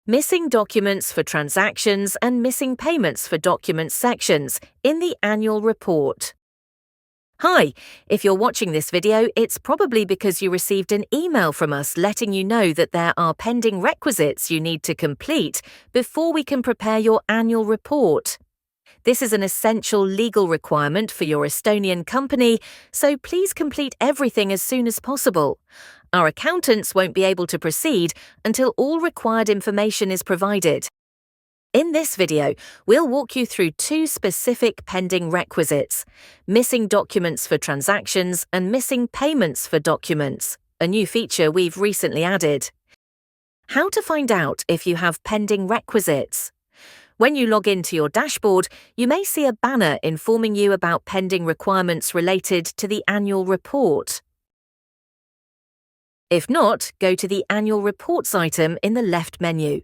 Missing documents for transactions and missing payments for documents sections in the annual report. Hi, if you're watching this video, it's probably because you received an email from us letting you know that there are pending requisites you need to complete before we can prepare your annual report. This is an essential legal requirement for your Estonian company, so please complete everything as soon as possible. Our accountants won't be able to proceed until all required information is provided. In this video, we'll walk you through two specific pending requisites: missing documents for transactions and missing payments for documents, a new feature we've recently added. How to find out if you have pending requisites. When you log into your dashboard, you may see a banner informing you about pending requirements related to the annual report. If not, go to the Annual Reports item in the left menu.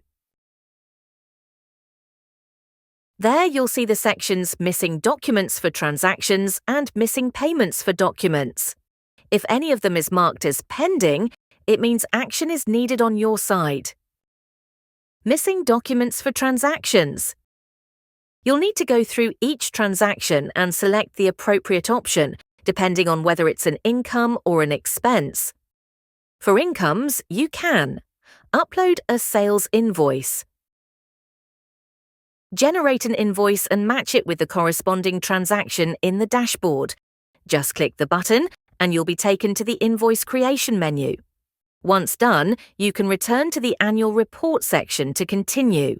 There you'll see the sections Missing Documents for Transactions and Missing Payments for Documents. If any of them is marked as pending, it means action is needed on your side. Missing Documents for Transactions. You'll need to go through each transaction and select the appropriate option, depending on whether it's an income or an expense. For incomes, you can upload a sales invoice, generate an invoice and match it with the corresponding transaction in the dashboard. Just click the button and you'll be taken to the invoice creation menu. Once done, you can return to the annual report section to continue.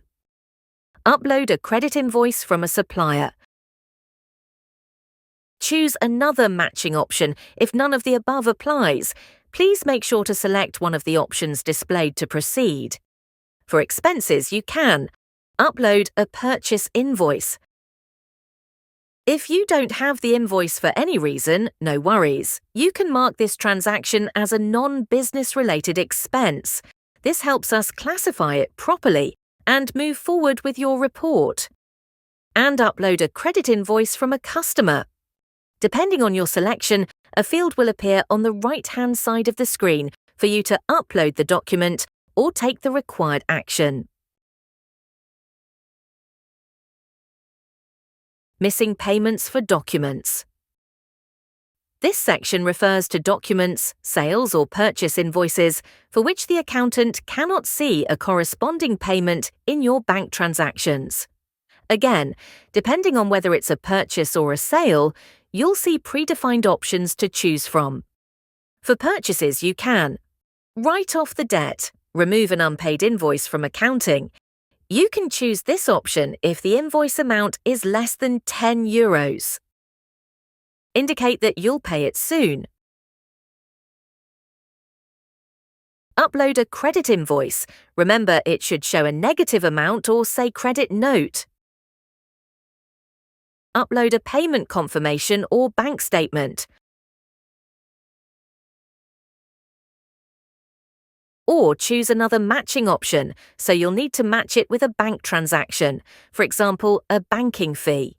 Upload a credit invoice from a supplier. Choose another matching option if none of the above applies. Please make sure to select one of the options displayed to proceed. For expenses, you can upload a purchase invoice. If you don't have the invoice for any reason, no worries. You can mark this transaction as a non-business related expense. This helps us classify it properly and move forward with your report. And upload a credit invoice from a customer. Depending on your selection, a field will appear on the right-hand side of the screen for you to upload the document or take the required action. Missing payments for documents. This section refers to documents, sales or purchase invoices for which the accountant cannot see a corresponding payment in your bank transactions. Again, depending on whether it's a purchase or a sale, you'll see predefined options to choose from. For purchases, you can write off the debt, remove an unpaid invoice from accounting. You can choose this option if the invoice amount is less than €10. Indicate that you'll pay it soon. Upload a credit invoice. Remember, it should show a negative amount or say credit note. Upload a payment confirmation or bank statement. Or choose another matching option, so you'll need to match it with a bank transaction, for example, a banking fee.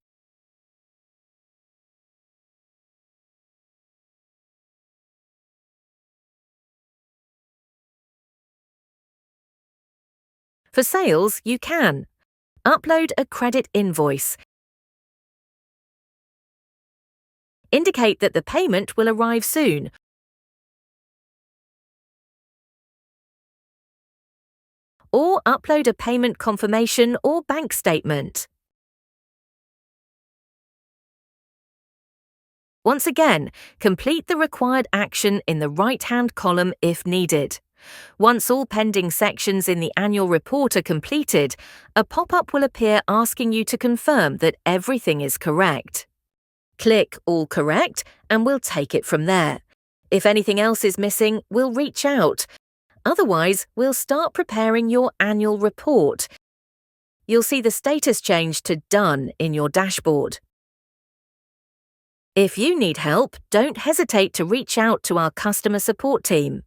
For sales, you can upload a credit invoice. Indicate that the payment will arrive soon. Or upload a payment confirmation or bank statement. Once again, complete the required action in the right-hand column if needed. Once all pending sections in the annual report are completed, a pop-up will appear asking you to confirm that everything is correct. Click All Correct and we'll take it from there. If anything else is missing, we'll reach out. Otherwise, we'll start preparing your annual report. You'll see the status change to Done in your dashboard. If you need help, don't hesitate to reach out to our customer support team.